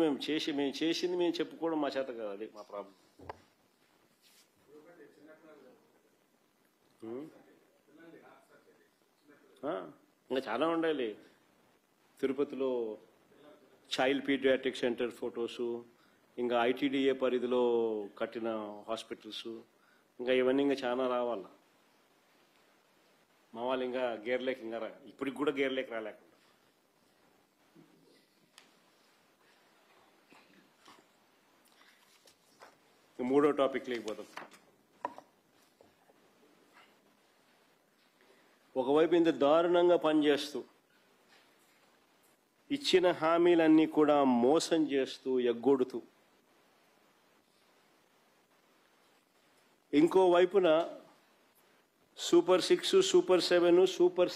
మేము చేసింది మేము చెప్పుకోవడం మా చేత కాదు, అది మా ప్రాబ్లం. ఇంకా చాలా ఉండాలి. తిరుపతిలో చైల్డ్ పీడియాట్రిక్ సెంటర్ ఫొటోసు, ఇంకా ఐటీడీఏ పరిధిలో కట్టిన హాస్పిటల్స్, ఇంకా ఇవన్నీ ఇంకా చాలా రావాలి. మా వాళ్ళు ఇంకా గేర్లేక ఇంకా ఇప్పటికి కూడా గేర్లేక రాలేకుండా. మూడో టాపిక్ లేకపోతాం. ఒకవైపు ఇంత దారుణంగా పనిచేస్తూ ఇచ్చిన హామీలన్నీ కూడా మోసం చేస్తూ ఎగ్గొడుతూ, ఇంకో వైపున సూపర్ 6, సూపర్ 7, సూపర్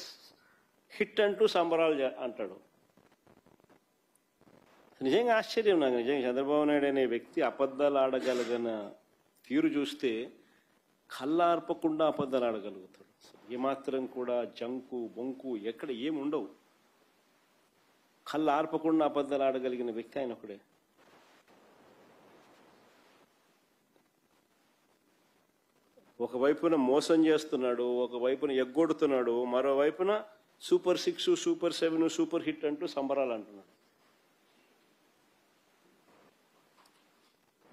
హిట్ అంటూ సంబరాలు అంటాడు. నిజంగా ఆశ్చర్యం నాకు. నిజంగా చంద్రబాబు నాయుడు అనే వ్యక్తి అబద్ధాలు ఆడగలిగిన తీరు చూస్తే కళ్ళార్పకుండా అబద్ధాలు ఆడగలుగుతాడు. ఏమాత్రం కూడా జంకు బొంకు ఎక్కడ ఏమి ఉండవు. కళ్ళు ఆర్పకుండా అబద్ధాలు ఆడగలిగిన వ్యక్తి ఆయన ఒకడే. ఒకవైపున మోసం చేస్తున్నాడు, ఒకవైపున ఎగ్గొడుతున్నాడు, మరోవైపున సూపర్ 6, సూపర్ 7, సూపర్ హిట్ అంటూ సంబరాలు అంటున్నాడు.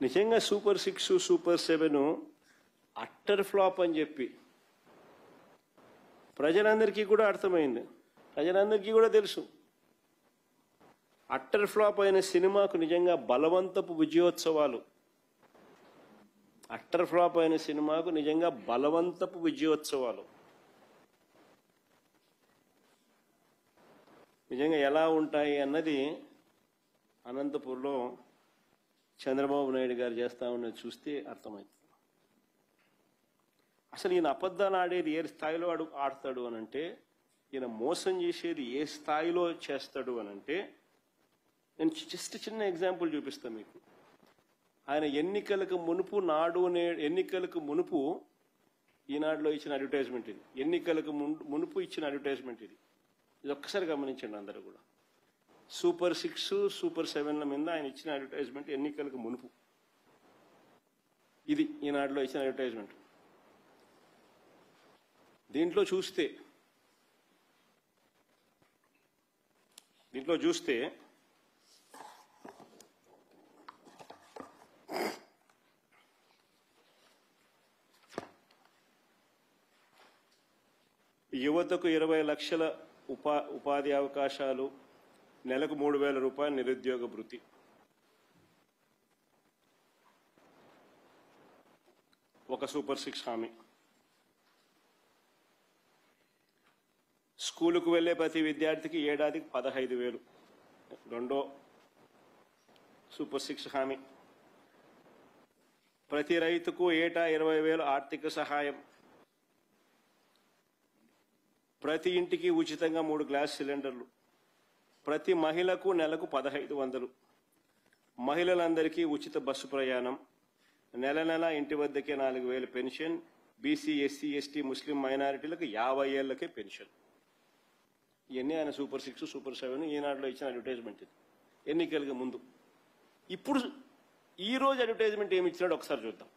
నిజంగా సూపర్ 6, సూపర్ 7 అట్టర్ ఫ్లాప్ అని చెప్పి ప్రజలందరికీ కూడా అర్థమైంది, ప్రజలందరికీ కూడా తెలుసు. అట్టర్ ఫ్లాప్ అయిన సినిమాకు నిజంగా బలవంతపు విజయోత్సవాలు, అట్టర్ ఫ్లాప్ అయిన సినిమాకు నిజంగా బలవంతపు విజయోత్సవాలు. నిజంగా ఎలా ఉంటాయి అన్నది అనంతపూర్లో చంద్రబాబు నాయుడు గారు చేస్తా ఉన్నది చూస్తే అర్థమవుతుంది. అసలు ఈయన అబద్ధాలు ఆడేది ఏ స్థాయిలో ఆడతాడు అనంటే, ఈయన మోసం చేసేది ఏ స్థాయిలో చేస్తాడు అనంటే, నేను జస్ట్ చిన్న ఎగ్జాంపుల్ చూపిస్తాను మీకు. ఆయన ఎన్నికలకు మునుపు ఈనాడులో ఇచ్చిన అడ్వర్టైజ్మెంట్ ఇది. ఎన్నికలకు మునుపు ఇచ్చిన అడ్వర్టైజ్మెంట్ ఇది. ఇది ఒక్కసారి గమనించండి అందరూ కూడా. సూపర్ 6, సూపర్ 7ల మీద ఆయన ఇచ్చిన అడ్వర్టైజ్మెంట్ ఎన్నికలకు మునుపు. ఇది ఈనాడులో ఇచ్చిన అడ్వర్టైజ్మెంట్. దీంట్లో చూస్తే యువతకు 20 లక్షల ఉపాధి అవకాశాలు, నెలకు 3,000 రూపాయల నిరుద్యోగ భృతి. ఒక సూపర్ 6 హామీ. స్కూలుకు వెళ్లే ప్రతి విద్యార్థికి ఏడాదికి 15,000. రెండో సూపర్ 6 హామీ. ప్రతి రైతుకు ఏటా 20,000 ఆర్థిక సహాయం. ప్రతి ఇంటికి ఉచితంగా 3 గ్యాస్ సిలిండర్లు. ప్రతి మహిళకు నెలకు 1,500. మహిళలందరికీ ఉచిత బస్సు ప్రయాణం. నెల నెల ఇంటి వద్దకే 4,000 పెన్షన్. బీసీ, ఎస్సీ, ఎస్టీ, ముస్లిం మైనారిటీలకు 50 ఏళ్లకే పెన్షన్. ఇవన్నీ ఆయన సూపర్ 6, సూపర్ 7 ఈనాడులో ఇచ్చిన అడ్వర్టైజ్మెంట్ ఇది ఎన్నికలకు ముందు. ఇప్పుడు ఈ రోజు అడ్వర్టైజ్మెంట్ ఏమి ఇచ్చినాడు ఒకసారి చూద్దాం.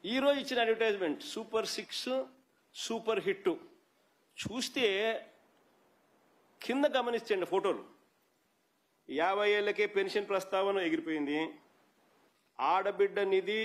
ఈ రోజు ఇచ్చిన అడ్వర్టైజ్మెంట్ సూపర్ 6, సూపర్ హిట్. చూస్తే కింద గమనించండి ఫోటోలు. 50 ఏళ్లకే పెన్షన్ ప్రస్తావన ఎగిరిపోయింది. ఆడబిడ్డ నిధి